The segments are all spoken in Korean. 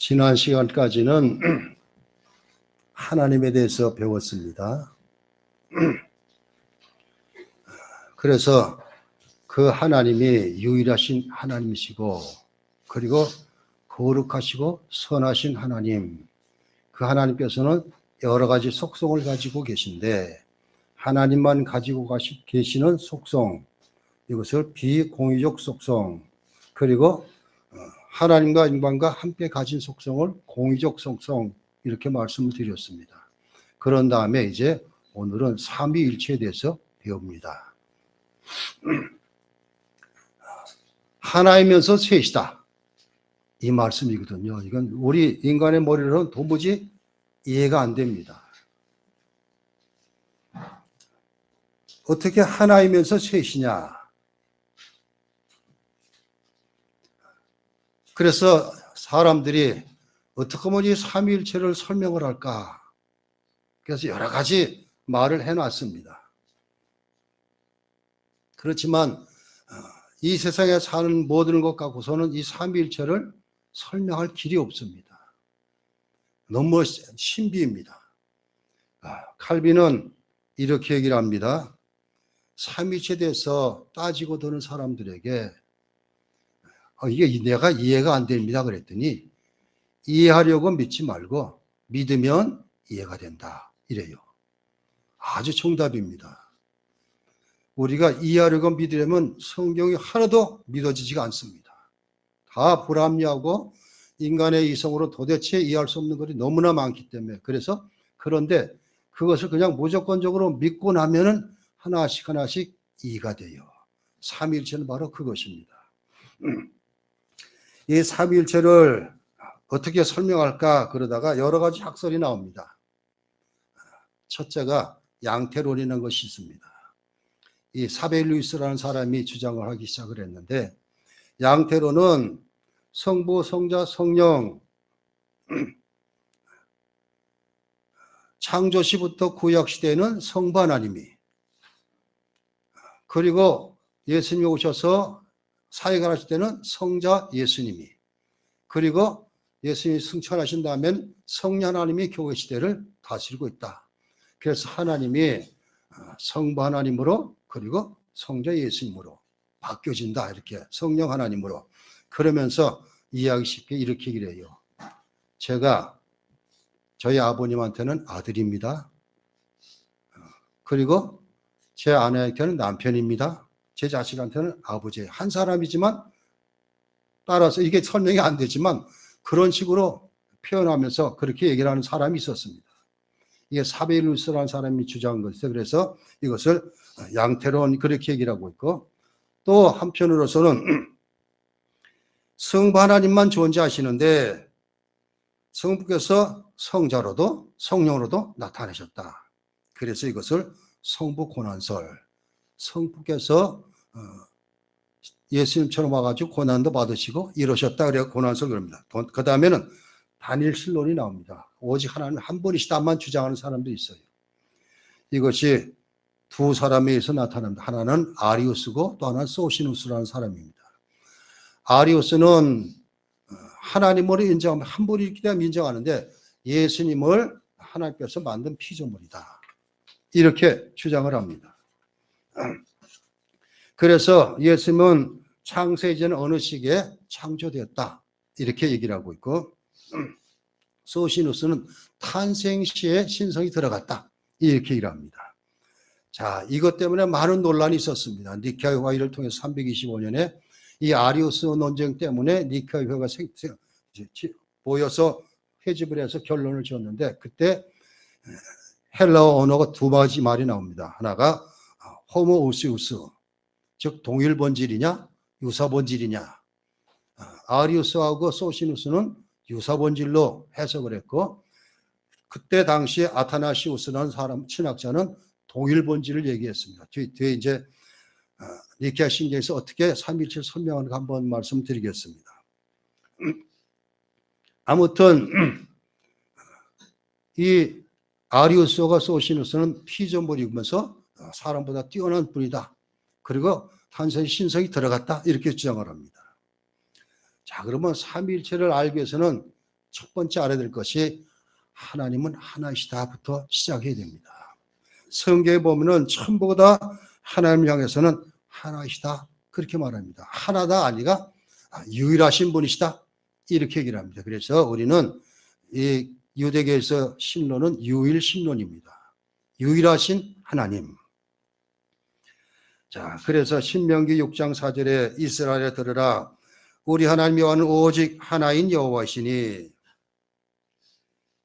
지난 시간까지는 하나님에 대해서 배웠습니다. 그래서 그 하나님이 유일하신 하나님이시고, 그리고 거룩하시고 선하신 하나님, 그 하나님께서는 여러 가지 속성을 가지고 계신데, 하나님만 가지고 계시는 속성, 이것을 비공유적 속성, 그리고 하나님과 인간과 함께 가진 속성을 공유적 속성, 이렇게 말씀을 드렸습니다. 그런 다음에 이제 오늘은 삼위일체에 대해서 배웁니다. 하나이면서 셋이다, 이 말씀이거든요. 이건 우리 인간의 머리로는 도무지 이해가 안 됩니다. 어떻게 하나이면서 셋이냐? 그래서 사람들이 어떻게 하면 이 삼위일체를 설명을 할까? 그래서 여러 가지 말을 해놨습니다. 그렇지만 이 세상에 사는 모든 것 갖고서는 이 삼위일체를 설명할 길이 없습니다. 너무 신비입니다. 칼빈은 이렇게 얘기를 합니다. 삼위일체에 대해서 따지고 드는 사람들에게 이게 내가 이해가 안 됩니다 그랬더니, 이해하려고 믿지 말고 믿으면 이해가 된다, 이래요. 아주 정답입니다. 우리가 이해하려고 믿으려면 성경이 하나도 믿어지지가 않습니다. 다 불합리하고 인간의 이성으로 도대체 이해할 수 없는 것이 너무나 많기 때문에, 그래서 그런데 그것을 그냥 무조건적으로 믿고 나면은 하나씩 하나씩 이해가 돼요. 삼위일체는 바로 그것입니다. 이 삼위일체를 어떻게 설명할까 그러다가 여러 가지 학설이 나옵니다. 첫째가 양태론이라는 것이 있습니다. 이 사벨루이스라는 사람이 주장을 하기 시작을 했는데, 양태론은 성부, 성자, 성령, 창조시부터 구약시대에는 성부 하나님이, 그리고 예수님이 오셔서 사역을 하실 때는 성자 예수님이, 그리고 예수님이 승천하신 다음엔 성령 하나님이 교회 시대를 다스리고 있다. 그래서 하나님이 성부 하나님으로, 그리고 성자 예수님으로 바뀌어진다, 이렇게 성령 하나님으로. 그러면서 이해하기 쉽게 이렇게 얘기를 해요. 제가 저희 아버님한테는 아들입니다. 그리고 제 아내한테는 남편입니다. 제 자식한테는 아버지예요. 한 사람이지만, 따라서 이게 설명이 안 되지만 그런 식으로 표현하면서 그렇게 얘기를 하는 사람이 있었습니다. 이게 사벨루스라는 사람이 주장한 것이죠. 그래서 이것을 양태론, 그렇게 얘기를 하고 있고, 또 한편으로서는 성부 하나님만 존재하시는데 성부께서 성자로도 성령으로도 나타나셨다. 그래서 이것을 성부 고난설, 성부께서 예수님처럼 와가지고 고난도 받으시고 이러셨다, 그래야 고난설 그럽니다. 그 다음에는 단일신론이 나옵니다. 오직 하나님 한 분이시다만 주장하는 사람도 있어요. 이것이 두 사람에 의해서 나타납니다. 하나는 아리우스고 또 하나는 소시누스라는 사람입니다. 아리우스는 하나님으로 인정하면 한 분이기 때문에 인정하는데, 예수님을 하나님께서 만든 피조물이다, 이렇게 주장을 합니다. 그래서 예수님은 창세 이전 어느 시기에 창조되었다, 이렇게 얘기를 하고 있고, 소시누스는 탄생 시에 신성이 들어갔다, 이렇게 얘기를 합니다. 자, 이것 때문에 많은 논란이 있었습니다. 니케아 회의를 통해서 325년에 이 아리우스 논쟁 때문에 니케아 회의가 보여서 회집을 해서 결론을 지었는데, 그때 헬라어 언어가 두 가지 말이 나옵니다. 하나가 호모우시우스, 즉 동일 본질이냐 유사 본질이냐. 아리우스하고 소시누스는 유사 본질로 해석을 했고, 그때 당시에 아타나시우스라는 사람 신학자는 동일 본질을 얘기했습니다. 뒤에 이제 니케아 신경에서 어떻게 삼위일체를 설명하는가 한번 말씀드리겠습니다. 아무튼 이 아리우스와 소시누스는 피조물이면서 사람보다 뛰어난 분이다, 그리고 탄생의 신성이 들어갔다, 이렇게 주장을 합니다. 자, 그러면 삼위일체를 알기 위해서는 첫 번째 알아야 될 것이 하나님은 하나이시다부터 시작해야 됩니다. 성경에 보면은 전부가 다 하나님을 향해서는 하나이시다 그렇게 말합니다. 하나다 아니가 유일하신 분이시다 이렇게 얘기를 합니다. 그래서 우리는 이 유대교에서 신론은 유일신론입니다. 유일하신 하나님. 자, 그래서 신명기 6장 4절에 이스라엘에 들으라 우리 하나님 여호와는 오직 하나인 여호와이시니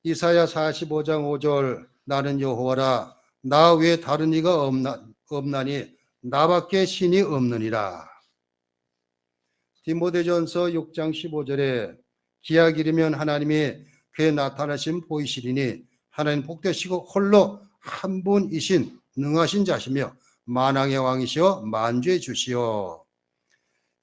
이사야 45장 5절 나는 여호와라 나 외에 다른 이가 없나니 나밖에 신이 없느니라. 디모데전서 6장 15절에 기약 이르면 하나님이 그에 나타나신 보이시리니 하나님 복되시고 홀로 한 분이신 능하신 자시며 만왕의 왕이시여 만주의 주시여.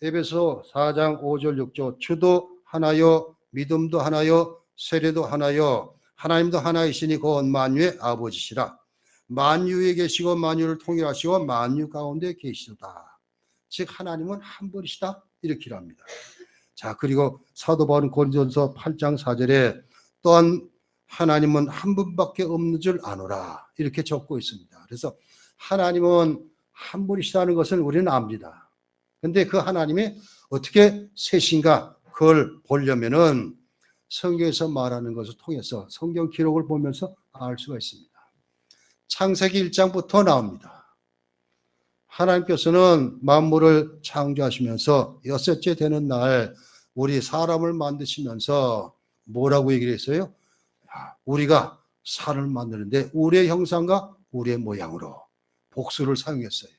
에베소 4장 5절 6절 주도 하나요 믿음도 하나요 세례도 하나요 하나님도 하나이시니 곧 만유의 아버지시라. 만유에 계시고 만유를 통일하시고 만유 가운데 계시도다. 즉 하나님은 한 분이시다 이렇게 합니다. 자, 그리고 사도 바울은 고린도전서 8장 4절에 또한 하나님은 한 분밖에 없는 줄 아노라 이렇게 적고 있습니다. 그래서 하나님은 한 분이시다는 것을 우리는 압니다. 그런데 그 하나님이 어떻게 셋인가 그걸 보려면은 성경에서 말하는 것을 통해서 성경 기록을 보면서 알 수가 있습니다. 창세기 1장부터 나옵니다. 하나님께서는 만물을 창조하시면서 여섯째 되는 날 우리 사람을 만드시면서 뭐라고 얘기를 했어요? 우리가 사람을 만드는데 우리의 형상과 우리의 모양으로 복수를 사용했어요.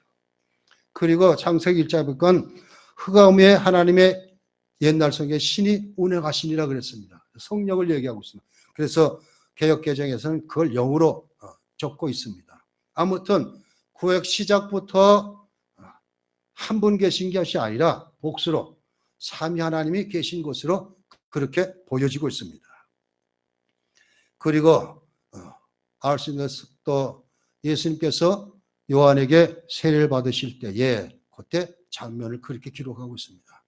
그리고 창세기 1장에 보니까 흑암에 하나님의 옛날 성경에 신이 운행하시니라 그랬습니다. 성령을 얘기하고 있습니다. 그래서 개역개정에서는 그걸 영으로 적고 있습니다. 아무튼 구약 시작부터 한 분 계신 것이 아니라 복수로 삼위 하나님이 계신 것으로 그렇게 보여지고 있습니다. 그리고 알 수 있는 또 예수님께서 요한에게 세례를 받으실 때에 그때 장면을 그렇게 기록하고 있습니다.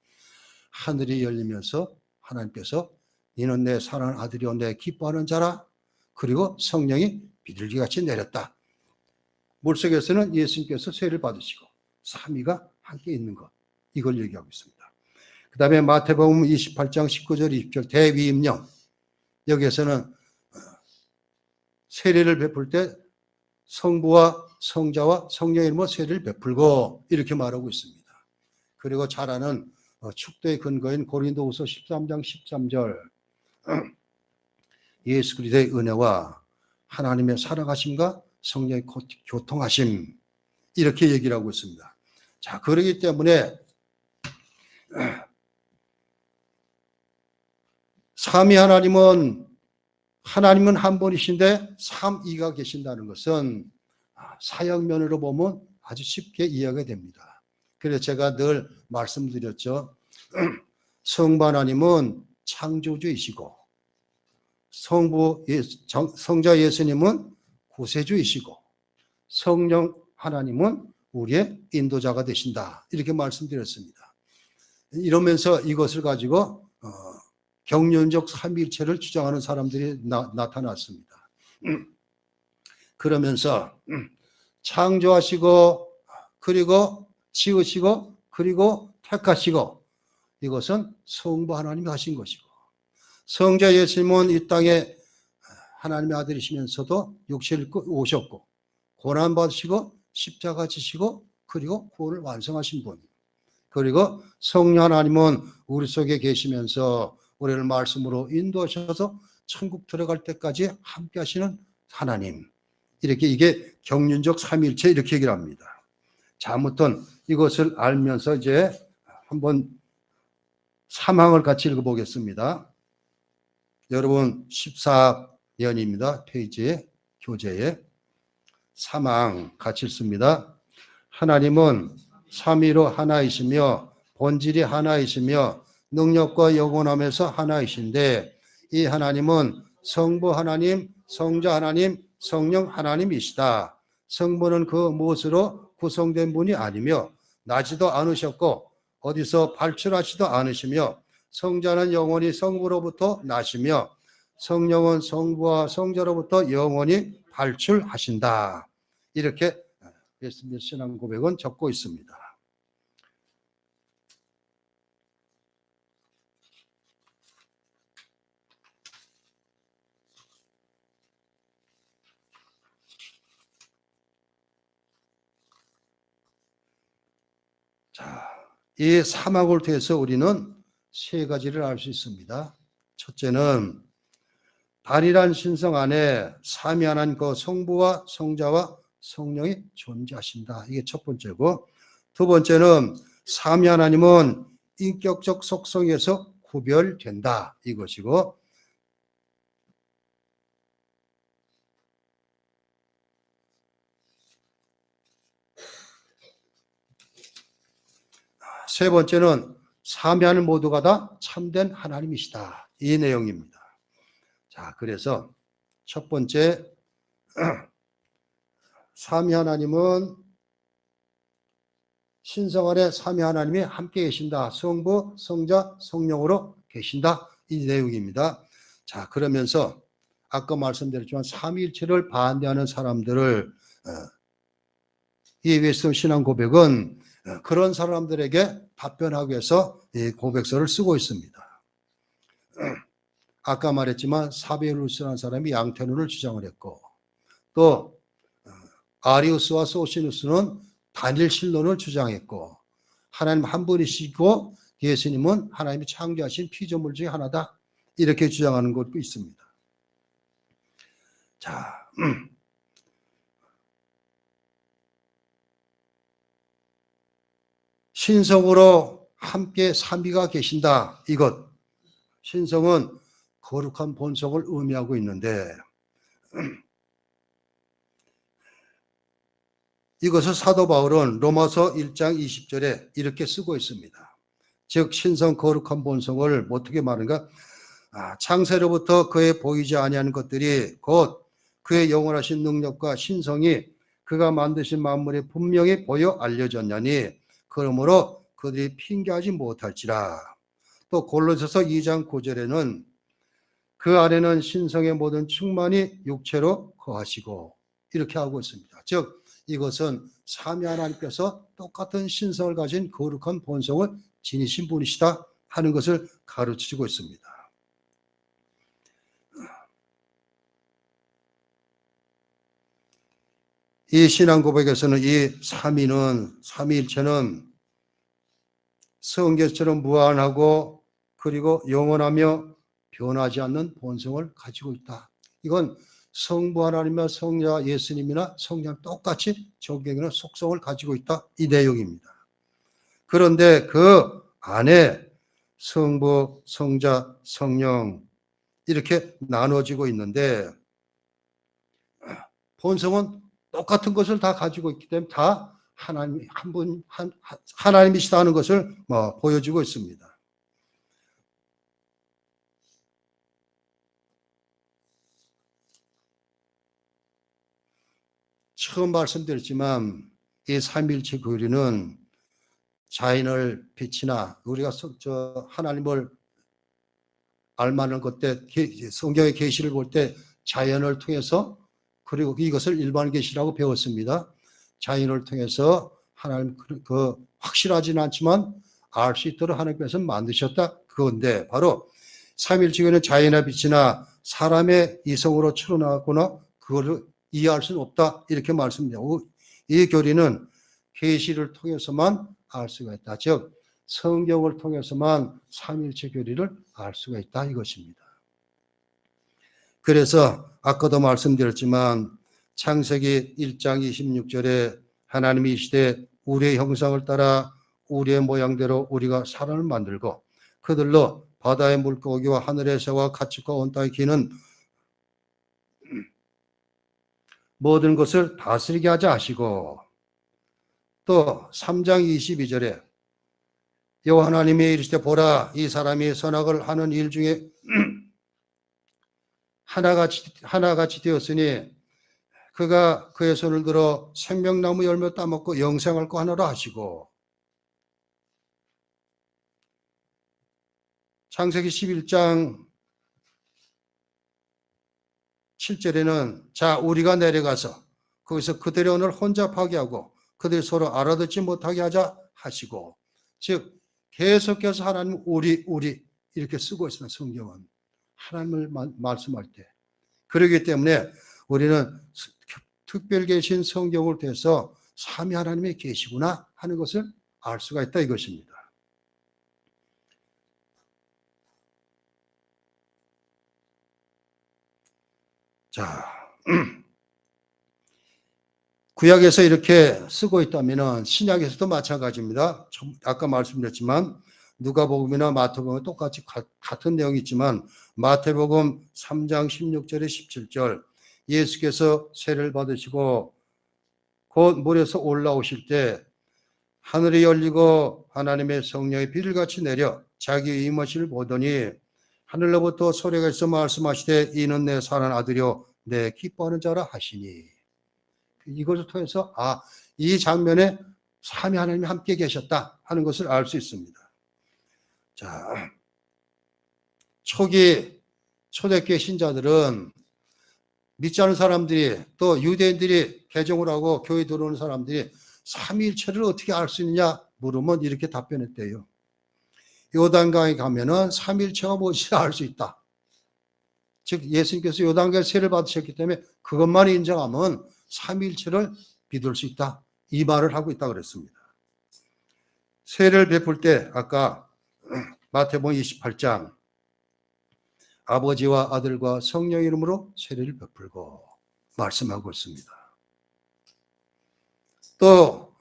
하늘이 열리면서 하나님께서 이는 내 사랑하는 아들이요 내 기뻐하는 자라. 그리고 성령이 비둘기같이 내렸다. 물속에서는 예수님께서 세례를 받으시고 삼위가 함께 있는 것 이걸 얘기하고 있습니다. 그 다음에 마태복음 28장 19절 20절 대위임령 여기에서는 세례를 베풀 때 성부와 성자와 성령의 이름으로 세례를 베풀고 이렇게 말하고 있습니다. 그리고 잘 아는 축도의 근거인 고린도후서 13장 13절 예수 그리스도의 은혜와 하나님의 사랑하심과 성령의 교통하심 이렇게 얘기를 하고 있습니다. 자, 그러기 때문에 삼위 하나님은 한 분이신데 삼위가 계신다는 것은 사역면으로 보면 아주 쉽게 이해가 됩니다. 그래서 제가 늘 말씀드렸죠. 성부 하나님은 창조주이시고 성자 예수님은 구세주이시고 성령 하나님은 우리의 인도자가 되신다. 이렇게 말씀드렸습니다. 이러면서 이것을 가지고 경륜적 삼위일체를 주장하는 사람들이 나타났습니다. 그러면서 창조하시고 그리고 지으시고 그리고 택하시고 이것은 성부 하나님이 하신 것이고 성자 예수님은 이 땅에 하나님의 아들이시면서도 육체를 입고 오셨고 고난받으시고 십자가 지시고 그리고 구원을 완성하신 분. 그리고 성령 하나님은 우리 속에 계시면서 우리를 말씀으로 인도하셔서 천국 들어갈 때까지 함께 하시는 하나님. 이렇게 이게 경륜적 삼위일체 이렇게 얘기를 합니다. 자, 아무튼 이것을 알면서 이제 한번 사망을 같이 읽어보겠습니다. 여러분 14년입니다. 페이지에 교재에 사망 같이 읽습니다. 하나님은 삼위로 하나이시며 본질이 하나이시며 능력과 영원함에서 하나이신데 이 하나님은 성부 하나님, 성자 하나님, 성령 하나님이시다. 성부는 그 무엇으로 구성된 분이 아니며 나지도 않으셨고 어디서 발출하지도 않으시며 성자는 영원히 성부로부터 나시며 성령은 성부와 성자로부터 영원히 발출하신다. 이렇게 예수님의 신앙 고백은 적고 있습니다. 자, 이 사막을 통해서 우리는 세 가지를 알 수 있습니다. 첫째는 단일한 신성 안에 삼위하나님 그 성부와 성자와 성령이 존재하신다. 이게 첫 번째고, 두 번째는 삼위하나님은 인격적 속성에서 구별된다. 이것이고, 세 번째는 삼위하나님 모두가 다 참된 하나님이시다. 이 내용입니다. 자, 그래서 첫 번째, 삼위 하나님은 신성 안에 삼위 하나님이 함께 계신다. 성부, 성자, 성령으로 계신다. 이 내용입니다. 자, 그러면서 아까 말씀드렸지만 삼위일체를 반대하는 사람들을 이 웨스턴 신앙 고백은 그런 사람들에게 답변하기 위해서 이 고백서를 쓰고 있습니다. 아까 말했지만 사베루스라는 사람이 양태론을 주장을 했고, 또 아리우스와 소시누스는 단일신론을 주장했고, 하나님 한 분이시고 예수님은 하나님이 창조하신 피조물 중에 하나다, 이렇게 주장하는 것도 있습니다. 자, 신성으로 함께 삼위가 계신다. 이것, 신성은 거룩한 본성을 의미하고 있는데, 이것을 사도 바울은 로마서 1장 20절에 이렇게 쓰고 있습니다. 즉 신성 거룩한 본성을 어떻게 말하는가? 창세로부터 그의 보이지 아니하는 것들이 곧 그의 영원하신 능력과 신성이 그가 만드신 만물에 분명히 보여 알려졌냐니 그러므로 그들이 핑계하지 못할지라. 또 골로새서 2장 9절에는 그 안에는 신성의 모든 충만이 육체로 거하시고, 이렇게 하고 있습니다. 즉 이것은 삼위 하나님께서 똑같은 신성을 가진 거룩한 본성을 지니신 분이시다 하는 것을 가르치고 있습니다. 이 신앙 고백에서는 이 삼위일체는 성계처럼 무한하고 그리고 영원하며 변하지 않는 본성을 가지고 있다. 이건 성부 하나님이나 성자 예수님이나 성령 똑같이 존경하는 속성을 가지고 있다. 이 내용입니다. 그런데 그 안에 성부, 성자, 성령 이렇게 나눠지고 있는데, 본성은 똑같은 것을 다 가지고 있기 때문에 다 하나님 한 분, 하나님이시다 하는 것을 보여주고 있습니다. 처음 말씀드렸지만 이 삼위일체 교리는 자연을 빛이나 우리가 하나님을 알만한 것 때 성경의 계시를 볼 때 자연을 통해서, 그리고 이것을 일반 계시라고 배웠습니다. 자연을 통해서 하나님 그 확실하지는 않지만 알 수 있도록 하나님께서 만드셨다. 그건데 바로 삼위일체 교리는 자연의 빛이나 사람의 이성으로 추론하거나 그거를 이해할 수는 없다. 이렇게 말씀드리고, 이 교리는 계시를 통해서만 알 수가 있다. 즉 성경을 통해서만 삼위일체 교리를 알 수가 있다 이것입니다. 그래서 아까도 말씀드렸지만 창세기 1장 26절에 하나님이 이 시대 우리의 형상을 따라 우리의 모양대로 우리가 사람을 만들고 그들로 바다의 물고기와 하늘의 새와 가축과 온 땅에 기는 모든 것을 다스리게 하자 하시고, 또 3장 22절에 여호와 하나님이 이르시되 보라 이 사람이 선악을 하는 일 중에 하나같이 되었으니 그가 그의 손을 들어 생명나무 열매 따먹고 영생할 거 하노라 하시고, 창세기 11장 7절에는 자 우리가 내려가서 거기서 그들의 언어를 혼잡하게 하고 그들이 서로 알아듣지 못하게 하자 하시고, 즉 계속해서 하나님 우리 이렇게 쓰고 있습니다. 성경은 하나님을 말씀할 때. 그렇기 때문에 우리는 특별 계신 성경을 통해서 삼위 하나님이 계시구나 하는 것을 알 수가 있다 이것입니다. 자, 구약에서 이렇게 쓰고 있다면 신약에서도 마찬가지입니다. 아까 말씀드렸지만 누가복음이나 마태복음은 똑같이 같은 내용이 있지만 마태복음 3장 16절에 17절 예수께서 세례를 받으시고 곧 물에서 올라오실 때 하늘이 열리고 하나님의 성령이 비를같이 내려 자기 임하시를 보더니 하늘로부터 소리가 있어 말씀하시되 이는 내 사랑하는 아들이요 내 기뻐하는 자라 하시니, 이것을 통해서 이 장면에 삼위 하나님이 함께 계셨다 하는 것을 알 수 있습니다. 자, 초기 초대교회 신자들은 믿지 않은 사람들이 또 유대인들이 개종을 하고 교회 들어오는 사람들이 삼위일체를 어떻게 알 수 있느냐 물으면 이렇게 답변했대요. 요단강에 가면은 삼위일체가 무엇인지 알 수 있다. 즉 예수님께서 요단강에 세례를 받으셨기 때문에 그것만 인정하면 삼위일체를 믿을 수 있다. 이 말을 하고 있다 그랬습니다. 세례를 베풀 때 아까 마태복음 28장 아버지와 아들과 성령 이름으로 세례를 베풀고 말씀하고 있습니다. 또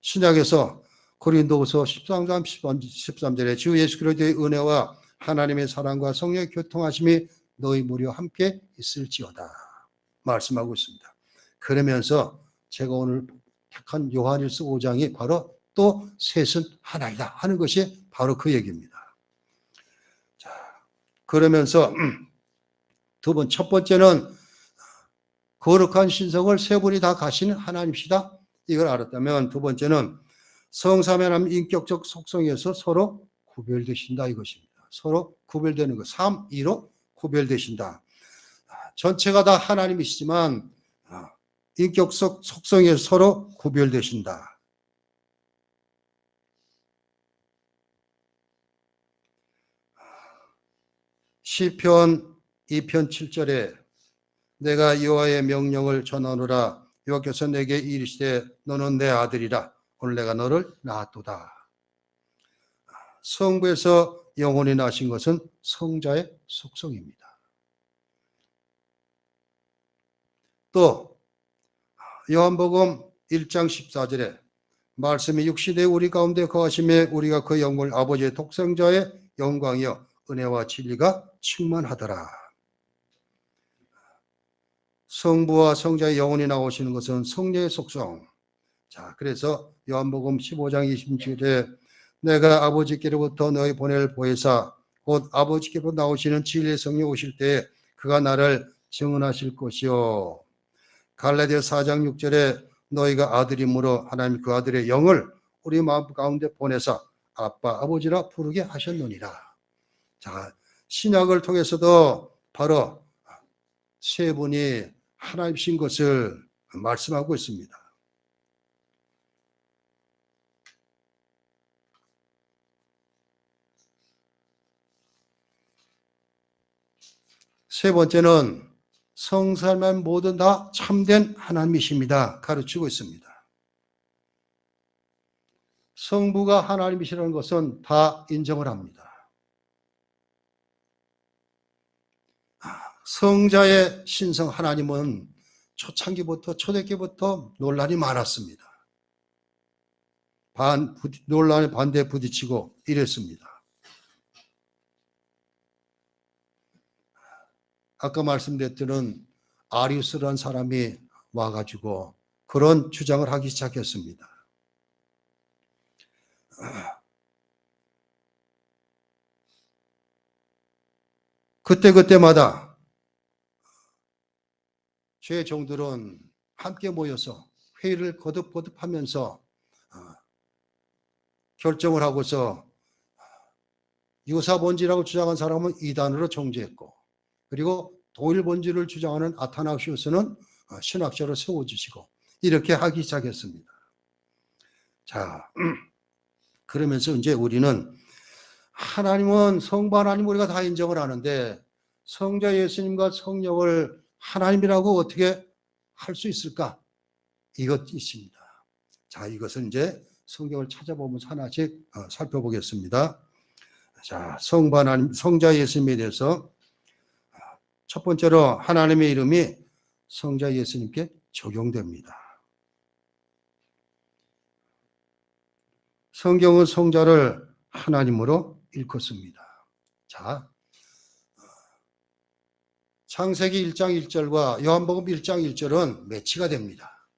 신약에서 고린도후서 13장 13절에 주 예수 그리스도의 은혜와 하나님의 사랑과 성령의 교통하심이 너희 무리와 함께 있을지어다 말씀하고 있습니다. 그러면서 제가 오늘 택한 요한일서 5장이 바로 또 셋은 하나이다 하는 것이 바로 그 얘기입니다. 자, 그러면서 첫 번째는 거룩한 신성을 세 분이 다 가시는 하나님이시다 이걸 알았다면, 두 번째는 성삼위 하나님 인격적 속성에서 서로 구별되신다 이것입니다. 서로 구별되는 것, 3위로 구별되신다. 전체가 다 하나님이시지만 인격적 속성에서 서로 구별되신다. 시편 2편 7절에 내가 여호와의 명령을 전하노라 여호와께서 내게 이르시되 너는 내 아들이라 오늘 내가 너를 낳았도다. 성부에서 영혼이 나신 것은 성자의 속성입니다. 또 요한복음 1장 14절에 말씀이 육신의 우리 가운데 거하심에 우리가 그 영광을 아버지의 독생자의 영광이여 은혜와 진리가 충만하더라. 성부와 성자의 영혼이 나오시는 것은 성령의 속성. 자, 그래서 요한복음 15장 27절에 내가 아버지께로부터 너희 보낼 보혜사 곧 아버지께로부터 나오시는 진리의 성령 오실 때에 그가 나를 증언하실 것이요. 갈라디아서 4장 6절에 너희가 아들이므로 하나님 그 아들의 영을 우리 마음 가운데 보내사 아빠 아버지라 부르게 하셨느니라. 자, 신약을 통해서도 바로 세 분이 하나님이신 것을 말씀하고 있습니다. 세 번째는 성삼위한 모든 다 참된 하나님이십니다 가르치고 있습니다. 성부가 하나님이시라는 것은 다 인정을 합니다. 성자의 신성 하나님은 초창기부터 초대기부터 논란이 많았습니다. 논란에 반대에 부딪히고 이랬습니다. 아까 말씀드렸던 아리우스라는 사람이 와가지고 그런 주장을 하기 시작했습니다. 그때마다 죄 종들은 함께 모여서 회의를 거듭하면서 결정을 하고서 유사본질이라고 주장한 사람은 이단으로 정죄했고, 그리고 동일본질을 주장하는 아타나시우스는 신학자로 세워주시고, 이렇게 하기 시작했습니다. 자, 그러면서 이제 우리는 하나님은 성부 하나님 우리가 다 인정을 하는데 성자 예수님과 성령을 하나님이라고 어떻게 할 수 있을까? 이것 있습니다. 자, 이것은 이제 성경을 찾아보면서 하나씩 살펴보겠습니다. 자, 성부 하나님, 성자 예수님에 대해서 첫 번째로 하나님의 이름이 성자 예수님께 적용됩니다. 성경은 성자를 하나님으로 일컫습니다. 자, 창세기 1장 1절과 요한복음 1장 1절은 매치가 됩니다.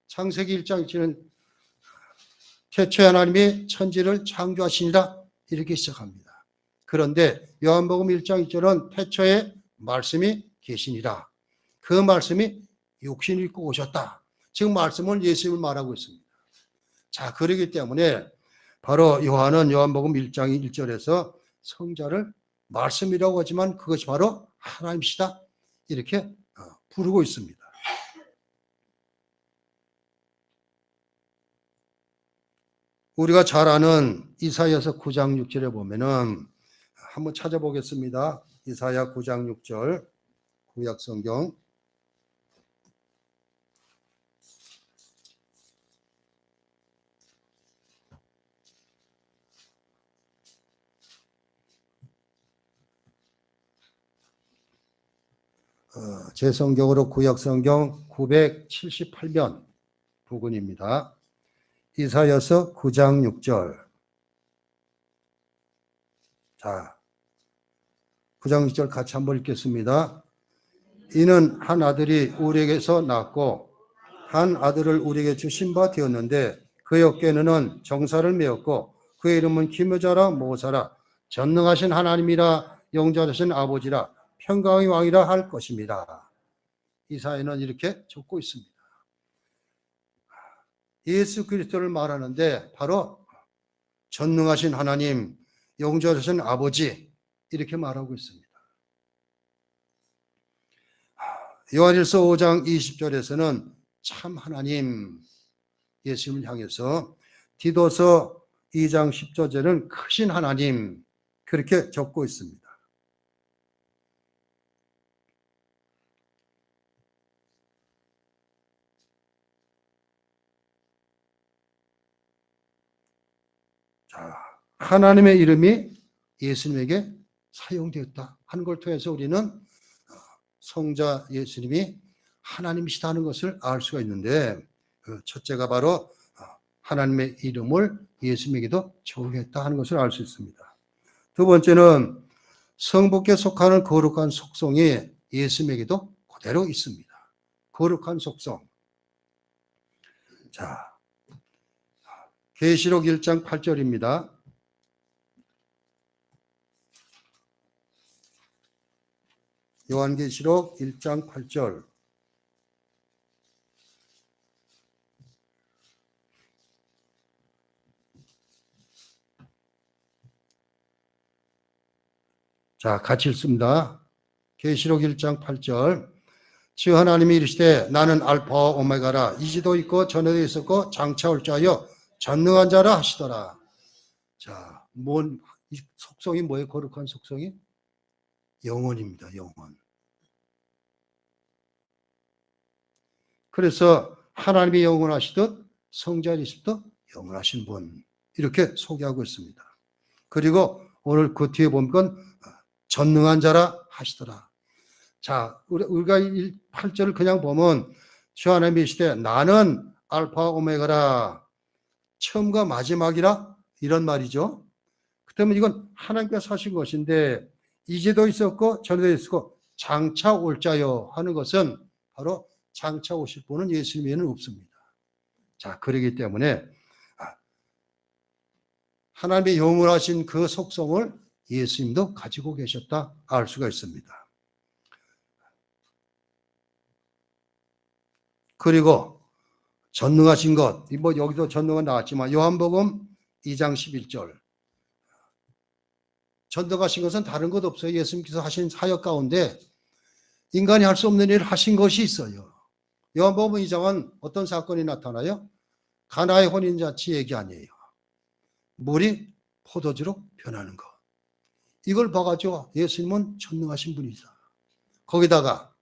창세기 1장 1절은 태초에 하나님이 천지를 창조하시니라 이렇게 시작합니다. 그런데 요한복음 1장 1절은 태초에 말씀이 계시니라. 그 말씀이 육신을 입고 오셨다. 지금 말씀은 예수님을 말하고 있습니다. 자, 그러기 때문에 바로 요한은 요한복음 1장 1절에서 성자를 말씀이라고 하지만 그것이 바로 하나님이시다 이렇게 부르고 있습니다. 우리가 잘 아는 이사야서 9장 6절에 보면은 한번 찾아보겠습니다. 이사야 9장 6절 구약성경. 제 성경으로 구약성경 978면 부근입니다. 이사야서 9장 6절. 자, 9장 6절 같이 한번 읽겠습니다. 이는 한 아들이 우리에게서 낳고 한 아들을 우리에게 주신 바 되었는데 그의 어깨에는 정사를 메었고 그의 이름은 기묘자라 모사라 전능하신 하나님이라 영자되신 아버지라 평강의 왕이라 할 것입니다. 이사야는 이렇게 적고 있습니다. 예수 그리스도를 말하는데 바로 전능하신 하나님, 영자되신 아버지 이렇게 말하고 있습니다. 요한일서 5장 20절에서는 참 하나님 예수님을 향해서, 디도서 2장 10절에는 크신 하나님 그렇게 적고 있습니다. 자, 하나님의 이름이 예수님에게 사용되었다 하는 걸 통해서 우리는 성자 예수님이 하나님이시다는 것을 알 수가 있는데, 첫째가 바로 하나님의 이름을 예수님에게도 적용했다 하는 것을 알 수 있습니다. 두 번째는 성부께 속하는 거룩한 속성이 예수님에게도 그대로 있습니다. 거룩한 속성. 자, 계시록 1장 8절입니다. 요한계시록 1장 8절. 자, 같이 읽습니다. 계시록 1장 8절. 주 하나님이 이르시되 나는 알파와 오메가라 이지도 있고 전에도 있었고 장차 올 자여 전능한 자라 하시더라. 자, 이 속성이 뭐예요? 거룩한 속성이? 영원입니다. 영원. 그래서 하나님이 영원하시듯 성자이시듯 영원하신 분 이렇게 소개하고 있습니다. 그리고 오늘 그 뒤에 보면 전능한 자라 하시더라. 자, 우리가 8절을 그냥 보면 주 하나님이 이시되 나는 알파 오메가라 처음과 마지막이라 이런 말이죠. 그렇다면 이건 하나님께서 하신 것인데 이제도 있었고 전에도 있었고 장차 올 자요 하는 것은 바로 장차 오실 분은 예수님 외에는 없습니다. 자, 그러기 때문에 하나님의 영원하신 그 속성을 예수님도 가지고 계셨다 알 수가 있습니다. 그리고 전능하신 것, 뭐 여기도 전능은 나왔지만 요한복음 2장 11절 전등하신 것은 다른 것 없어요. 예수님께서 하신 사역 가운데 인간이 할 수 없는 일을 하신 것이 있어요. 요한복음 2장은 어떤 사건이 나타나요? 가나의 혼인잔치 얘기 아니에요. 물이 포도주로 변하는 것. 이걸 봐가지고 예수님은 전능하신 분이다. 거기다가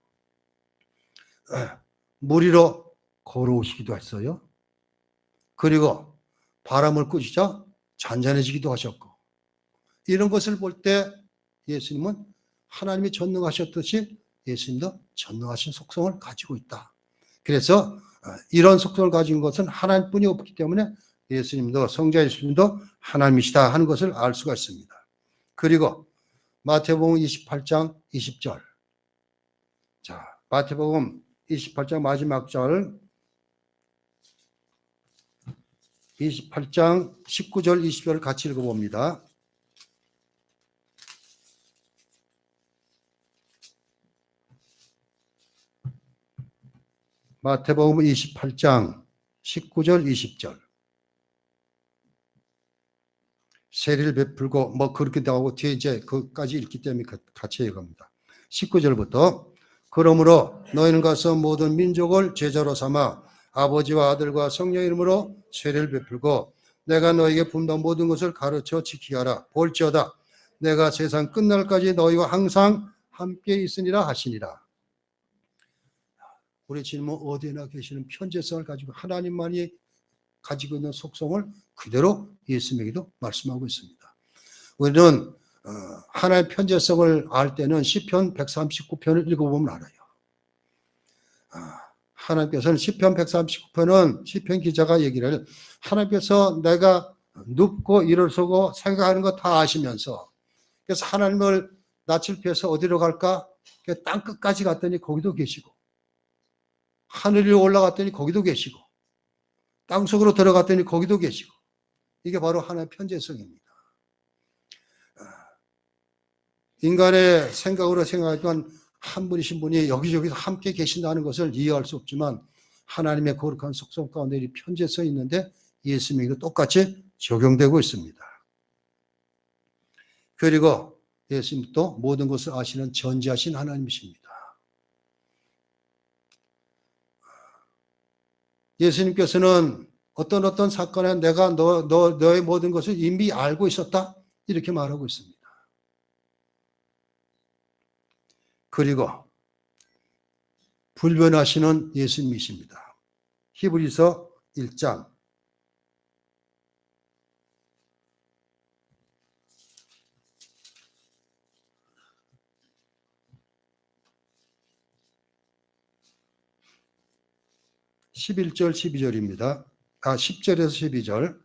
물 위로 걸어오시기도 했어요. 그리고 바람을 끄시자 잔잔해지기도 하셨고, 이런 것을 볼 때 예수님은 하나님이 전능하셨듯이 예수님도 전능하신 속성을 가지고 있다. 그래서 이런 속성을 가진 것은 하나님뿐이 없기 때문에 예수님도, 성자 예수님도 하나님이시다 하는 것을 알 수가 있습니다. 그리고 마태복음 28장 20절. 자, 마태복음 28장 마지막 절, 28장 19절 20절을 같이 읽어봅니다. 마태복음 28장 19절 20절. 세리를 베풀고 뭐 그렇게 나오고 뒤에 이제 그까지 읽기 때문에 같이 읽어봅니다. 19절부터 그러므로 너희는 가서 모든 민족을 제자로 삼아 아버지와 아들과 성령 이름으로 세례를 베풀고 내가 너희에게 분부한 모든 것을 가르쳐 지키게 하라. 볼지어다 내가 세상 끝날까지 너희와 항상 함께 있으리라 하시니라. 우리 주님은 어디나 계시는 편재성을 가지고 하나님만이 가지고 있는 속성을 그대로 예수님에게도 말씀하고 있습니다. 우리는 하나님의 편재성을 알 때는 시편 139편을 읽어보면 알아요. 하나님께서는 시편 139편은 시편 기자가 얘기를, 하나님께서 내가 눕고 일어서고 생각하는 거 다 아시면서, 그래서 하나님을 낯을 피해서 어디로 갈까? 땅 끝까지 갔더니 거기도 계시고, 하늘 위로 올라갔더니 거기도 계시고, 땅속으로 들어갔더니 거기도 계시고, 이게 바로 하나님의 편재성입니다. 인간의 생각으로 생각하지만 한 분이신 분이 여기저기서 함께 계신다는 것을 이해할 수 없지만 하나님의 거룩한 속성 가운데 이 편재성이 있는데 예수님에게도 똑같이 적용되고 있습니다. 그리고 예수님도 모든 것을 아시는 전지하신 하나님이십니다. 예수님께서는 어떤 사건에 내가 너의 모든 것을 이미 알고 있었다 이렇게 말하고 있습니다. 그리고 불변하시는 예수님이십니다. 히브리서 1장 11절 12절입니다. 10절에서 12절.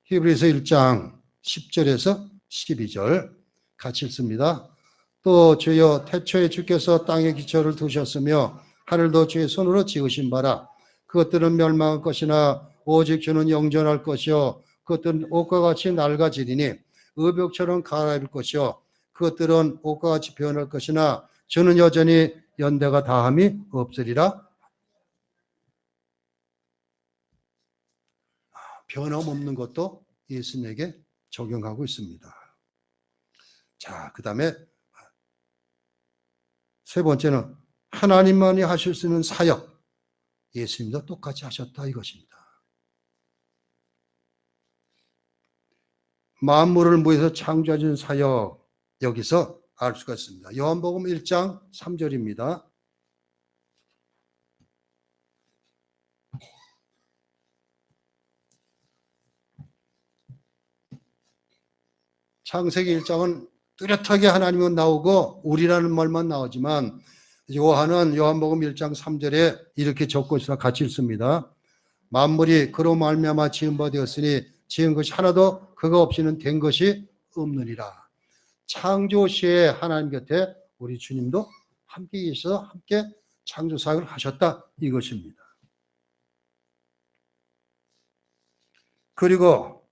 히브리서 1장 10절에서 12절 같이 읽습니다. 또 주여 태초에 주께서 땅에 기초를 두셨으며 하늘도 주의 손으로 지으신 바라. 그것들은 멸망할 것이나 오직 주는 영존할 것이요 그것들은 옷과 같이 낡아지리니 의벽처럼 갈아입을 것이요 그것들은 옷과 같이 변할 것이나 주는 여전히 연대가 다함이 없으리라. 변함없는 것도 예수님에게 적용하고 있습니다. 자, 그 다음에 세 번째는 하나님만이 하실 수 있는 사역, 예수님도 똑같이 하셨다 이것입니다. 만물을 무에서 창조하신 사역, 여기서 알 수가 있습니다. 요한복음 1장 3절입니다. 창세기 1장은 뚜렷하게 하나님은 나오고 우리라는 말만 나오지만 요한은 요한복음 1장 3절에 이렇게 적고 있으나 같이 읽습니다. 만물이 그로 말미암아 지은 바 되었으니 지은 것이 하나도 그가 없이는 된 것이 없느니라. 창조 시에 하나님 곁에 우리 주님도 함께 계셔서 함께 창조 사역을 하셨다 이것입니다. 그리고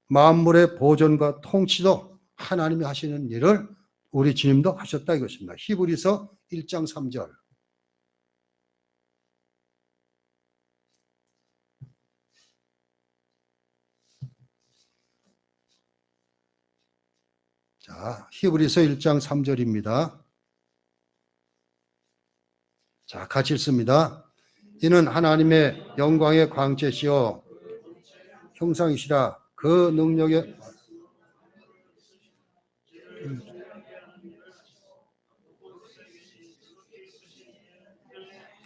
만물의 보존과 통치도 하나님이 하시는 일을 우리 주님도 하셨다 이것입니다. 히브리서 1장 3절. 자, 히브리서 1장 3절입니다. 자, 같이 읽습니다. 이는 하나님의 영광의 광채시요 형상이시라 그 능력에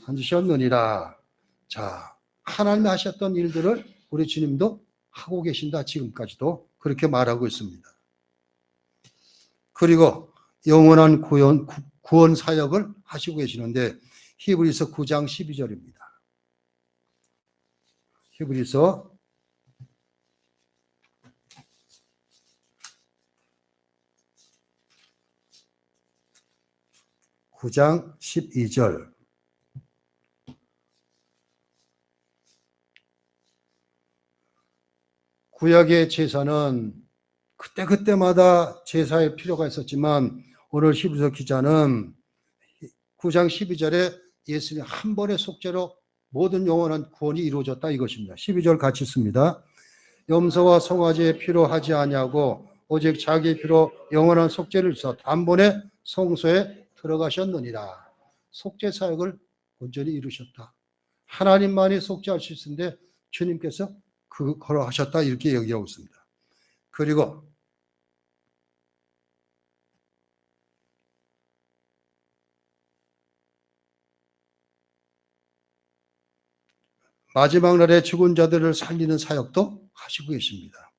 앉으셨느니라. 자, 하나님이 하셨던 일들을 우리 주님도 하고 계신다. 지금까지도 그렇게 말하고 있습니다. 그리고 영원한 구원 사역을 하시고 계시는데 히브리서 9장 12절입니다. 히브리서 9장 12절. 구약의 제사는 그때그때마다 제사의 필요가 있었지만 오늘 히브리서 기자는 9장 12절에 예수님 한 번의 속죄로 모든 영원한 구원이 이루어졌다 이것입니다. 12절 같이 씁니다. 염소와 송아지의 피로 하지 아니하고 오직 자기 피로 영원한 속죄를 주사 단번에 성소에 들어가셨느니라. 속죄 사역을 온전히 이루셨다. 하나님만이 속죄할 수 있는데 주님께서 그걸 하셨다 이렇게 얘기하고 있습니다. 그리고 마지막 날에 죽은 자들을 살리는 사역도 하시고 계십니다.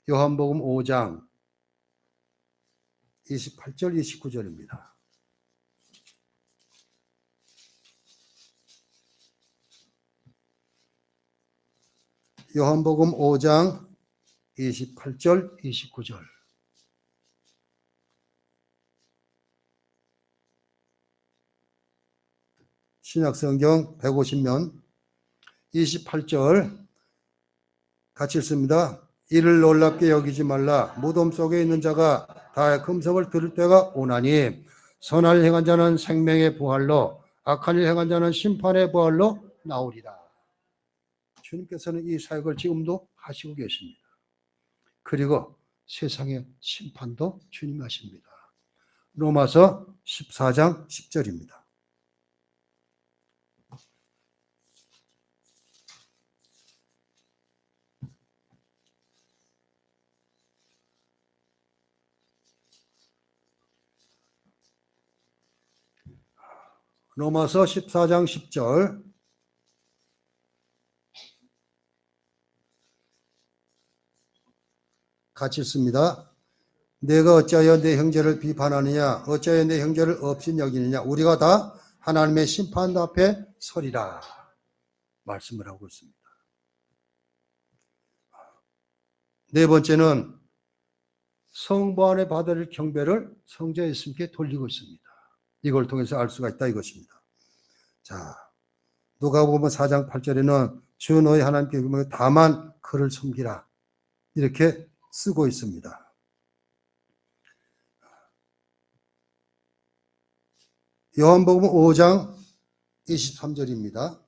요한복음 5장 28절 29절입니다. 요한복음 5장 28절 29절. 신약성경 150면 28절 같이 읽습니다. 이를 놀랍게 여기지 말라. 무덤 속에 있는 자가 다 금석을 들을 때가 오나니 선할 행한 자는 생명의 부활로 악한 일 행한 자는 심판의 부활로 나오리라. 주님께서는 이 사역을 지금도 하시고 계십니다. 그리고 세상의 심판도 주님이 하십니다. 로마서 14장 10절입니다. 로마서 14장 10절. 같이 읽습니다. 내가 어찌하여 내 형제를 비판하느냐 어찌하여 내 형제를 없인 여기느냐 우리가 다 하나님의 심판 앞에 서리라 말씀을 하고 있습니다. 네 번째는 성부 안에 받을 경배를 성자 예수님께 돌리고 있습니다. 이걸 통해서 알 수가 있다 이것입니다. 자, 누가복음 4장 8절에는 주 너희 하나님께 다만 그를 섬기라 이렇게 쓰고 있습니다. 요한복음 5장 23절입니다.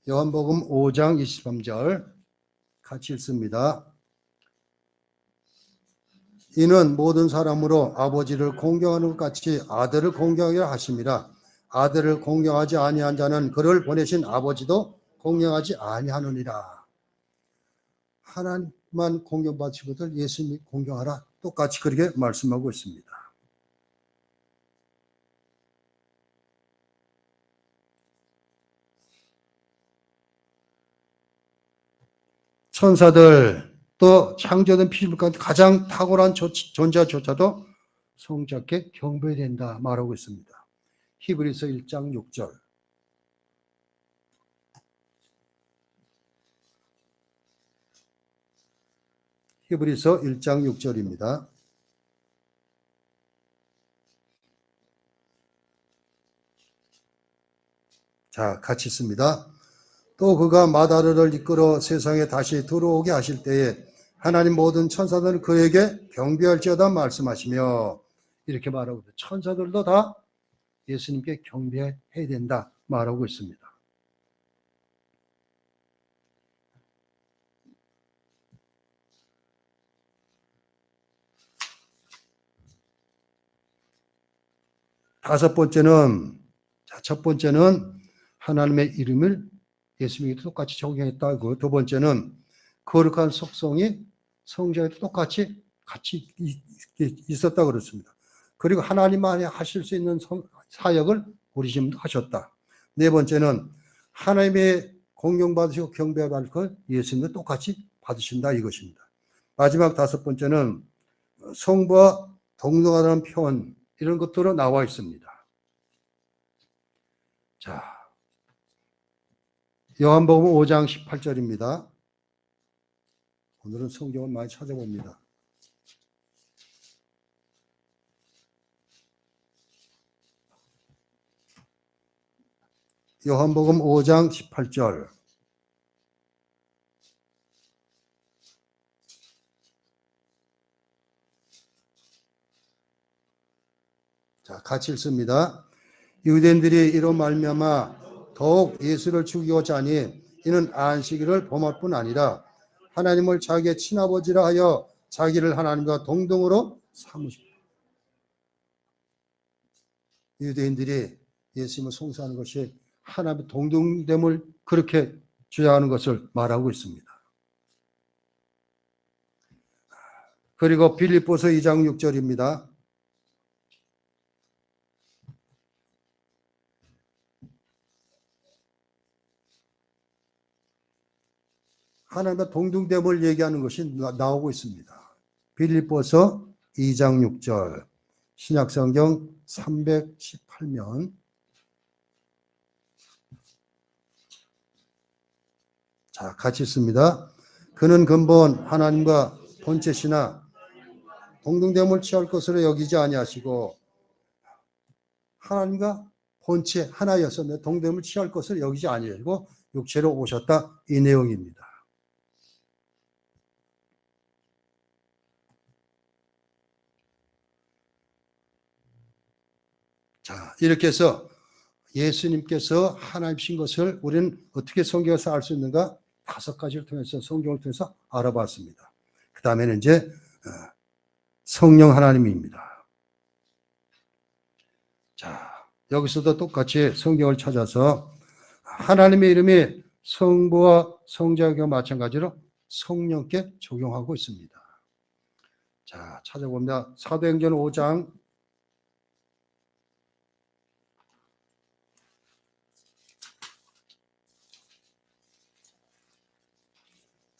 요한복음 5장 23절 같이 읽습니다. 이는 모든 사람으로 아버지를 공경하는 것 같이 아들을 공경하게 하심이라. 아들을 공경하지 아니한 자는 그를 보내신 아버지도 공경하지 아니하느니라. 하나님만 공경받으시거든 예수님이 공경하라. 똑같이 그렇게 말씀하고 있습니다. 천사들 또 창조된 피조물 가운데 가장 탁월한 존재조차도 성자께 경배된다 말하고 있습니다. 히브리서 1장 6절. 히브리서 1장 6절입니다. 자, 같이 있습니다. 또 그가 마다르를 이끌어 세상에 다시 들어오게 하실 때에 하나님 모든 천사들은 그에게 경배할지어다 말씀하시며 이렇게 말하고 있습니다. 천사들도 다 예수님께 경배해야 된다 말하고 있습니다. 첫 번째는 하나님의 이름을 예수님에게 똑같이 적용했다고, 두 번째는 거룩한 속성이 성자에도 똑같이 같이 있었다 그렇습니다. 그리고 하나님만이 하실 수 있는 사역을 우리 지금도 하셨다. 네 번째는 하나님의 공경받으시고 경배받을 걸 예수님도 똑같이 받으신다 이것입니다. 마지막 다섯 번째는 성부와 동등하다는 표현, 이런 것들로 나와 있습니다. 자, 요한복음 5장 18절입니다. 오늘은 성경을 많이 찾아봅니다. 요한복음 5장 18절. 자, 같이 읽습니다. 유대인들이 이로 말미암아 더욱 예수를 죽이고자 하니 이는 안식일을 범할 뿐 아니라 하나님을 자기의 친아버지라 하여 자기를 하나님과 동등으로 삼으십니다. 유대인들이 예수님을 송사하는 것이 하나님의 동등됨을 그렇게 주장하는 것을 말하고 있습니다. 그리고 빌립보서 2장 6절입니다. 하나님과 동등됨을 얘기하는 것이 나오고 있습니다. 빌립보서 2장 6절, 신약성경 318면. 자, 같이 있습니다. 그는 근본 하나님과 본체시나 동등됨을 취할 것으로 여기지 아니하시고, 하나님과 본체 하나였었는데 동등됨을 취할 것을 여기지 아니하시고 육체로 오셨다, 이 내용입니다. 자, 이렇게 해서 예수님께서 하나님이신 것을 우리는 어떻게 성경에서 알 수 있는가? 5가지를 통해서, 성경을 통해서 알아봤습니다. 그 다음에는 이제 성령 하나님입니다. 자, 여기서도 똑같이 성경을 찾아서 하나님의 이름이 성부와 성자와 마찬가지로 성령께 적용하고 있습니다. 자, 찾아봅니다. 사도행전 5장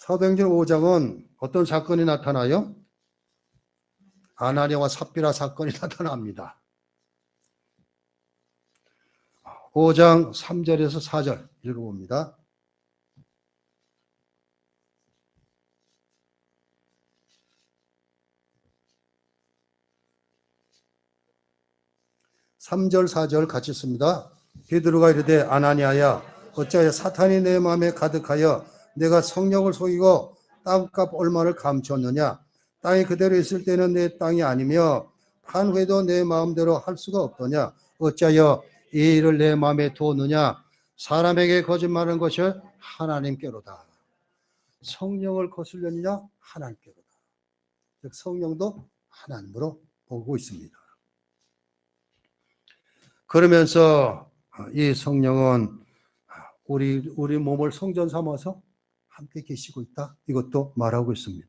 5장은 어떤 사건이 나타나요? 아나니아와 삽비라 사건이 나타납니다. 5장 3절에서 4절 읽어봅니다. (3절) (4절) 같이 씁니다. 베드로가 이르되 아나니아야 어찌하여 사탄이 내 마음에 가득하여 내가 성령을 속이고 땅값 얼마를 감추었느냐. 땅이 그대로 있을 때는 내 땅이 아니며 판회도 내 마음대로 할 수가 없더냐. 어찌하여 이 일을 내 마음에 두었느냐. 사람에게 거짓말하는 것이 하나님께로다. 성령을 거슬렸느냐? 하나님께로다. 즉 성령도 하나님으로 보고 있습니다. 그러면서 이 성령은 우리 몸을 성전 삼아서 함께 계시고 있다, 이것도 말하고 있습니다.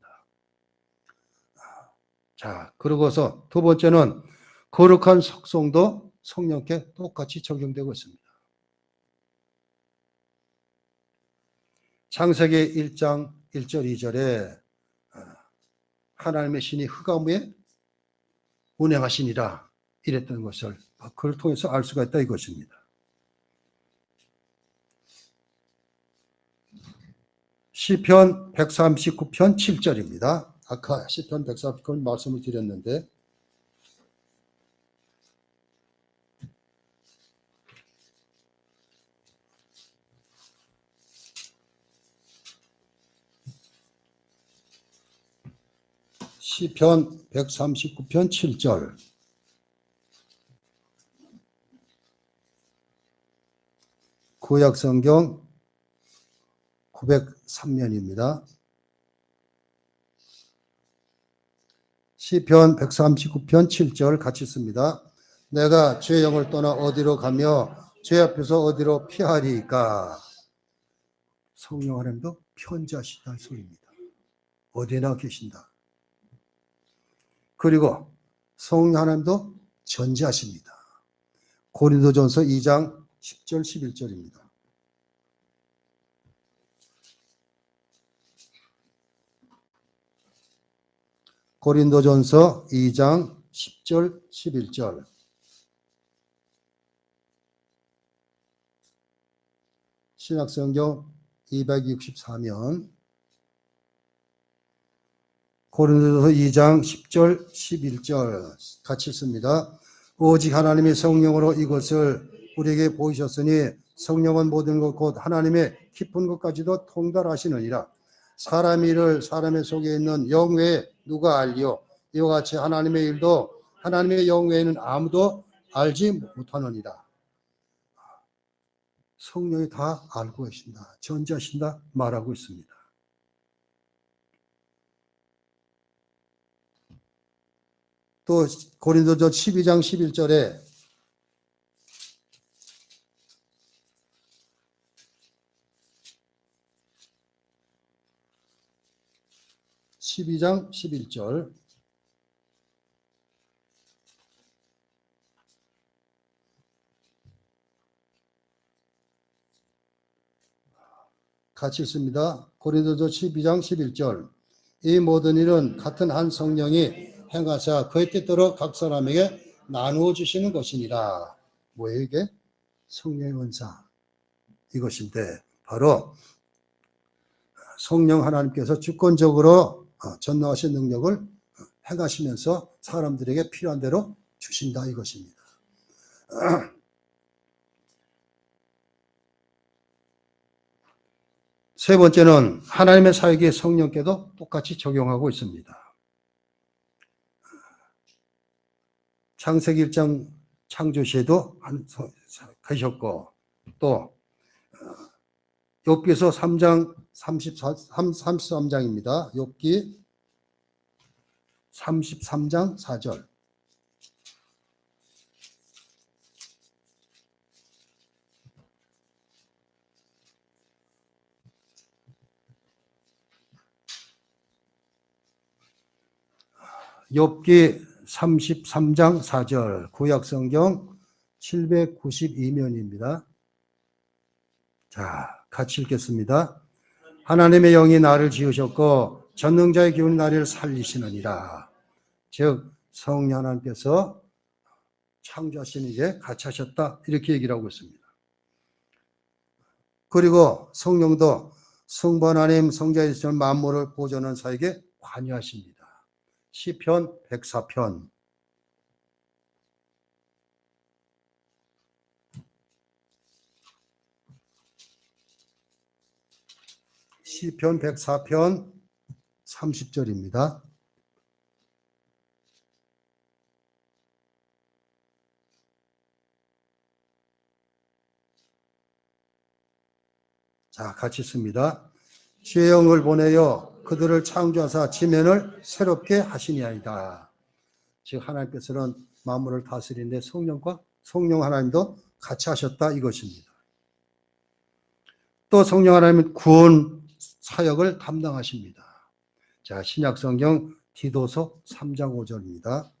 자, 그러고서 두 번째는 거룩한 속성도 성령께 똑같이 적용되고 있습니다. 창세기 1장 1절 2절에 하나님의 신이 흑암에 운행하시니라 이랬던 것을 그걸 통해서 알 수가 있다 이것입니다. 시편 139편 7절입니다. 아까 시편 139편 말씀을 드렸는데 시편 139편 7절 구약성경 903면입니다. 시편 139편 7절 같이 씁니다. 내가 죄의 영을 떠나 어디로 가며 죄 앞에서 어디로 피하리까. 성령 하나님도 편지하시다는 소리입니다. 어디나 계신다. 그리고 성령 하나님도 전지하십니다. 고린도전서 2장 10절 11절입니다. 고린도전서 2장 10절 11절. 신약성경 264면 고린도전서 2장 10절 11절 같이 씁니다. 오직 하나님의 성령으로 이것을 우리에게 보이셨으니 성령은 모든 것 곧 하나님의 깊은 것까지도 통달하시느니라. 사람 일을 사람의 속에 있는 영 외에 누가 알리요? 이와 같이 하나님의 일도 하나님의 영 외에는 아무도 알지 못하느니라. 성령이 다 알고 계신다, 전지하신다 말하고 있습니다. 또 고린도전 12장 11절에 12장 11절 같이 있습니다. 고린도전 12장 11절 이 모든 일은 같은 한 성령이 행하사 그의 뜻대로 각 사람에게 나누어 주시는 것이니라. 뭐예요 이게? 성령의 은사 이것인데 바로 성령 하나님께서 주권적으로 전능하신 능력을 행하시면서 사람들에게 필요한 대로 주신다 이것입니다. 세 번째는 하나님의 사역에 성령께도 똑같이 적용하고 있습니다. 창세기 1장 창조 시에도 하셨고 또 욥기서 3장 33장입니다. 욥기 33장 4절 욥기 33장 4절 구약성경 792면입니다. 자, 같이 읽겠습니다. 하나님의 영이 나를 지으셨고 전능자의 기운이 나를 살리시느니라. 즉 성령 하나님께서 창조하신 이제 같이 하셨다 이렇게 얘기를 하고 있습니다. 그리고 성령도 성부 하나님 성자의 전 만물을 보존하는 사에게 관여하십니다. 시편 104편 시편 104편 30절입니다. 자, 같이 씁니다. 주의 영을 보내어 그들을 창조하사 지면을 새롭게 하시니이다. 즉 하나님께서는 만물을 다스리는데 성령 하나님도 같이 하셨다 이것입니다. 또 성령 하나님은 구원 사역을 담당하십니다. 자, 신약성경 디도서 3장 5절입니다.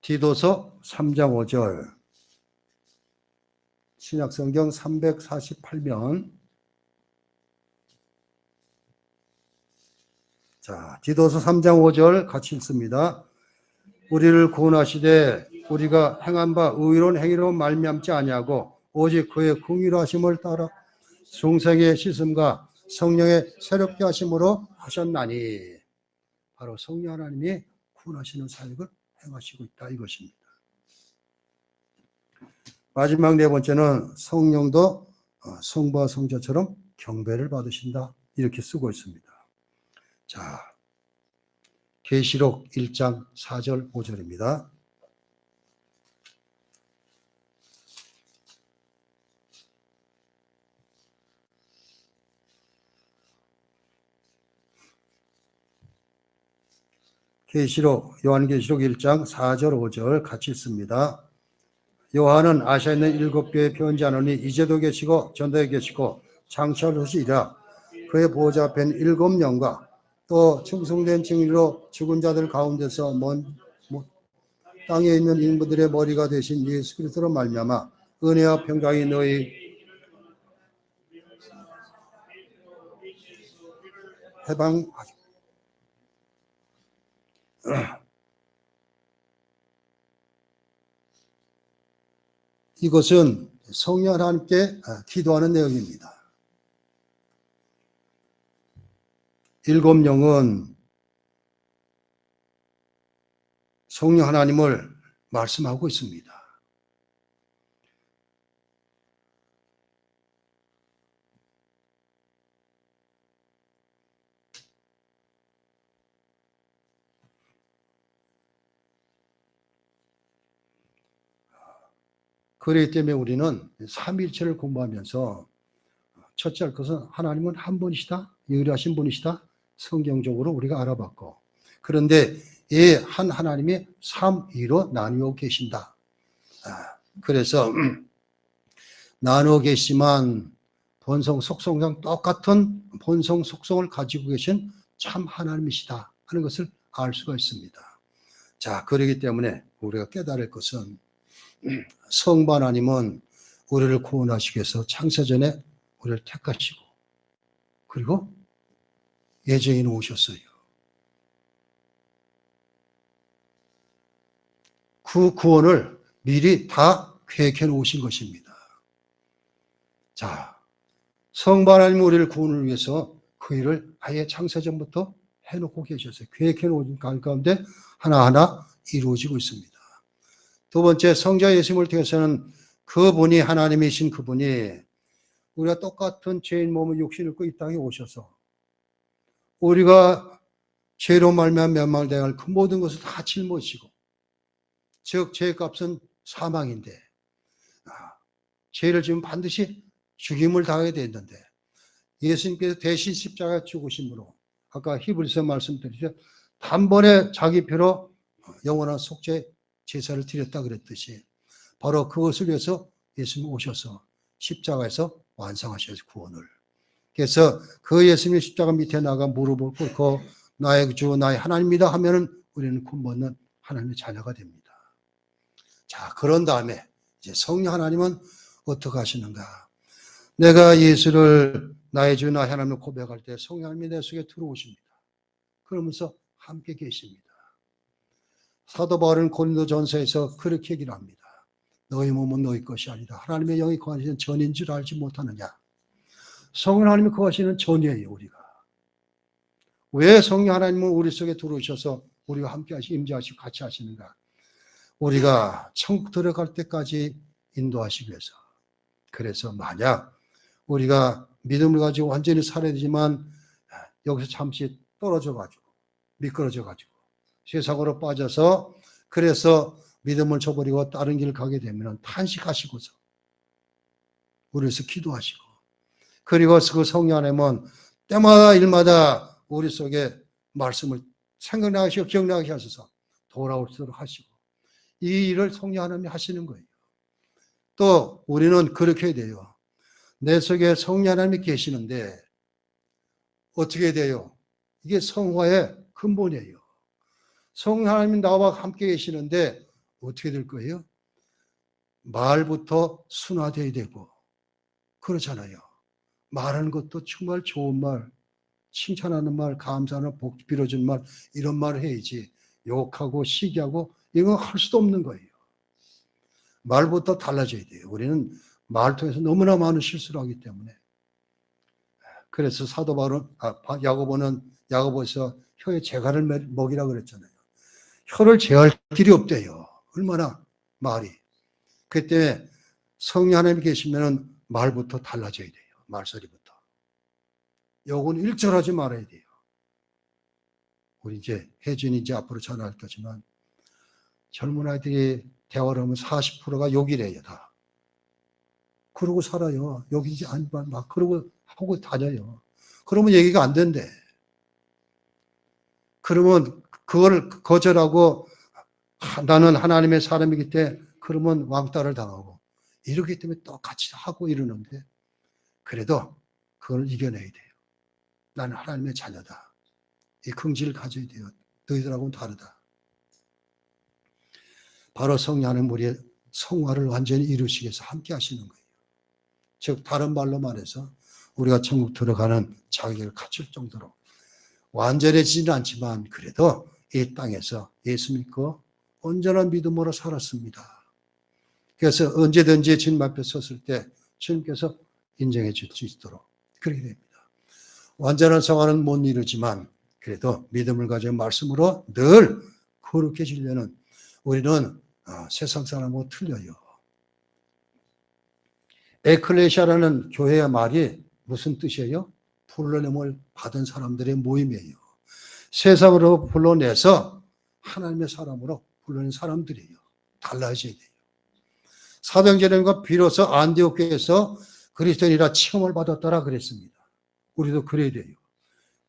디도서 3장 5절 신약성경 348면 자, 디도서 3장 5절 같이 읽습니다. 우리를 구원하시되 우리가 행한 바 의로운 행위로 말미암지 아니하고 오직 그의 긍휼하심을 따라 중생의 씻음과 성령의 새롭게 하심으로 하셨나니. 바로 성령 하나님이 구원하시는 사역을 행하시고 있다 이것입니다. 마지막 네 번째는 성령도 성부와 성자처럼 경배를 받으신다 이렇게 쓰고 있습니다. 자, 계시록 1장 4절 5절입니다. 요한계시록 1장 4절 5절 같이 읽습니다. 요한은 아시아에 있는 7교회에 편지하노니 이제도 계시고 전도에 계시고 장차할 것이라. 그의 보호자 앞엔 7영과 또 충성된 증인으로 죽은 자들 가운데서 땅에 있는 인부들의 머리가 되신 예수 그리스도로 말미암아 은혜와 평강이 너희 해방하죠. 이것은 성령 하나님께 기도하는 내용입니다. 7영은 성령 하나님을 말씀하고 있습니다. 그렇기 때문에 우리는 삼위일체를 공부하면서 첫째 할 것은 하나님은 한 분이시다, 유일하신 분이시다, 성경적으로 우리가 알아봤고, 그런데 이 한 하나님이 삼위로 나누어 계신다. 그래서 나누어 계시지만 본성 속성상 똑같은 본성 속성을 가지고 계신 참 하나님이시다 하는 것을 알 수가 있습니다. 자, 그렇기 때문에 우리가 깨달을 것은 성부 하나님은 우리를 구원하시기 위해서 창세전에 우리를 택하시고 그리고 예정해 놓으셨어요. 그 구원을 미리 다 계획해 놓으신 것입니다. 자, 성부 하나님은 우리를 구원을 위해서 그 일을 아예 창세전부터 해놓고 계셨어요. 계획해 놓은 가운데 하나하나 이루어지고 있습니다. 두 번째, 성자 예수님을 통해서는 그분이 하나님이신 그분이 우리가 똑같은 죄인 몸을 육신을 입고 이 땅에 오셔서 우리가 죄로 말미암아 멸망당할 그 모든 것을 다 짊어지고, 즉 죄값은 사망인데 죄를 지면 반드시 죽임을 당하게 되는데 예수님께서 대신 십자가 죽으심으로 아까 히브리서 말씀드렸죠. 단번에 자기 피로 영원한 속죄 제사를 드렸다 그랬듯이 바로 그것을 위해서 예수님이 오셔서 십자가에서 완성하셔서 구원을. 그래서 그 예수님의 십자가 밑에 나가 무릎을 꿇고 나의 주 나의 하나님이다 하면은 우리는 구원받는 하나님의 자녀가 됩니다. 자, 그런 다음에 이제 성령 하나님은 어떻게 하시는가? 내가 예수를 나의 주 나의 하나님을 고백할 때 성령 하나님이 내 속에 들어오십니다. 그러면서 함께 계십니다. 사도 바울은 고린도전서에서 그렇게 얘기를 합니다. 너희 몸은 너희 것이 아니다. 하나님의 영이 거하시는 전인 줄 알지 못하느냐. 성령 하나님이 거하시는 전이에요, 우리가. 왜 성령 하나님은 우리 속에 들어오셔서 우리가 함께 임재하시고 같이 하시는가? 우리가 천국 들어갈 때까지 인도하시기 위해서. 그래서 만약 우리가 믿음을 가지고 완전히 살아야 되지만 여기서 잠시 떨어져가지고 미끄러져가지고 세상으로 빠져서 그래서 믿음을 저버리고 다른 길을 가게 되면 탄식하시고서 우리에서 기도하시고, 그리고 그 성령 하나님은 때마다 일마다 우리 속에 말씀을 생각나게 하시고 기억나게 하셔서 돌아올 수 있도록 하시고, 이 일을 성령 하나님이 하시는 거예요. 또 우리는 그렇게 돼요. 내 속에 성령 하나님이 계시는데 어떻게 돼요? 이게 성화의 근본이에요. 성령 하나님이 나와 함께 계시는데 어떻게 될 거예요? 말부터 순화되어야 되고 그렇잖아요. 말하는 것도 정말 좋은 말, 칭찬하는 말, 감사하는 복 빌어준 말, 이런 말을 해야지 욕하고 시기하고 이건 할 수도 없는 거예요. 말부터 달라져야 돼요. 우리는 말 통해서 너무나 많은 실수를 하기 때문에. 그래서 사도 바울은 야고보에서 혀에 재갈을 먹이라 그랬잖아요. 혀를 제할 길이 없대요. 얼마나 말이. 그때 성령 하나님이 계시면 말부터 달라져야 돼요. 말소리부터. 욕은 일절하지 말아야 돼요. 우리 이제 혜준이 이제 앞으로 전화할 거지만 젊은 아이들이 대화를 하면 40%가 욕이래요, 다. 그러고 살아요. 욕이지 막 그러고 하고 다녀요. 그러면 얘기가 안 된대. 그러면 그걸 거절하고 나는 하나님의 사람이기 때문에 그러면 왕따를 당하고 이러기 때문에 똑같이 하고 이러는데 그래도 그걸 이겨내야 돼요. 나는 하나님의 자녀다. 이 긍지를 가져야 돼요. 너희들하고는 다르다. 바로 성령 하나님 우리의 성화를 완전히 이루시기 위해서 함께 하시는 거예요. 즉 다른 말로 말해서 우리가 천국 들어가는 자격을 갖출 정도로 완전해지지는 않지만 그래도 이 땅에서 예수 믿고 온전한 믿음으로 살았습니다. 그래서 언제든지 주님 앞에 섰을 때 주님께서 인정해 줄 수 있도록 그렇게 됩니다. 완전한 성화는 못 이루지만 그래도 믿음을 가지고 말씀으로 늘 거룩해지려는 우리는 세상 사람하고 틀려요. 에클레시아라는 교회의 말이 무슨 뜻이에요? 불러냄을 받은 사람들의 모임이에요. 세상으로 불러내서 하나님의 사람으로 불러낸 사람들이에요. 달라져야 돼요. 사도행전과 비로소 안디옥 교회에서 그리스도인이라 칭함을 받았다라 그랬습니다. 우리도 그래야 돼요.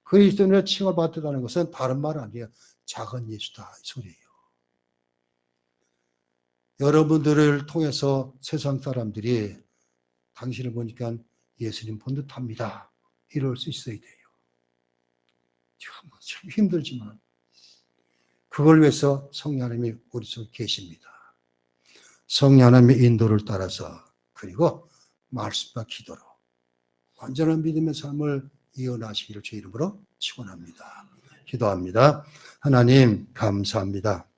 그리스도인이라 칭함을 받았다는 것은 다른 말 아니에요. 작은 예수다 이 소리예요. 여러분들을 통해서 세상 사람들이 당신을 보니까 예수님 본 듯합니다. 이럴 수 있어야 돼요. 참 힘들지만 그걸 위해서 성령 하나님이 우리 속에 계십니다. 성령 하나님의 인도를 따라서 그리고 말씀과 기도로 완전한 믿음의 삶을 이어나시기를 주 이름으로 축원합니다. 기도합니다. 하나님 감사합니다.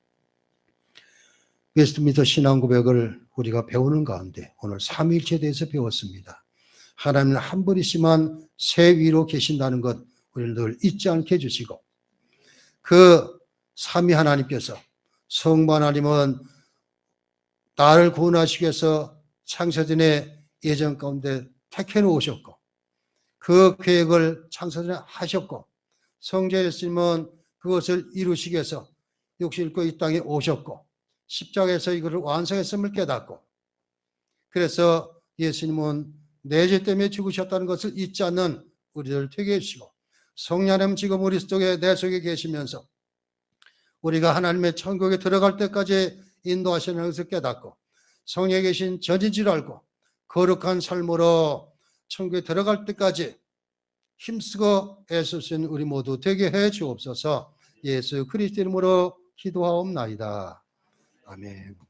예수 믿어 신앙 고백을 우리가 배우는 가운데 오늘 삼위일체에 대해서 배웠습니다. 하나님은 한 분이시만 세 위로 계신다는 것 우리를 늘 잊지 않게 해주시고 그 삼위 하나님께서 성부 하나님은 나를 구원하시기 위해서 창세전의 예정 가운데 택해 놓으셨고 그 계획을 창세전에 하셨고 성자 예수님은 그것을 이루시기 위해서 육신 입고 이 땅에 오셨고 십자가에서 이것을 완성했음을 깨닫고 그래서 예수님은 내 죄 때문에 죽으셨다는 것을 잊지 않는 우리를 되게 해주시고 성령 하나님 지금 우리 속에 내 속에 계시면서 우리가 하나님의 천국에 들어갈 때까지 인도하시는 것을 깨닫고 성령에 계신 전인 줄 알고 거룩한 삶으로 천국에 들어갈 때까지 힘쓰고 애쓸 수 있는 우리 모두 되게 해 주옵소서. 예수 그리스도 이름으로 기도하옵나이다. 아멘.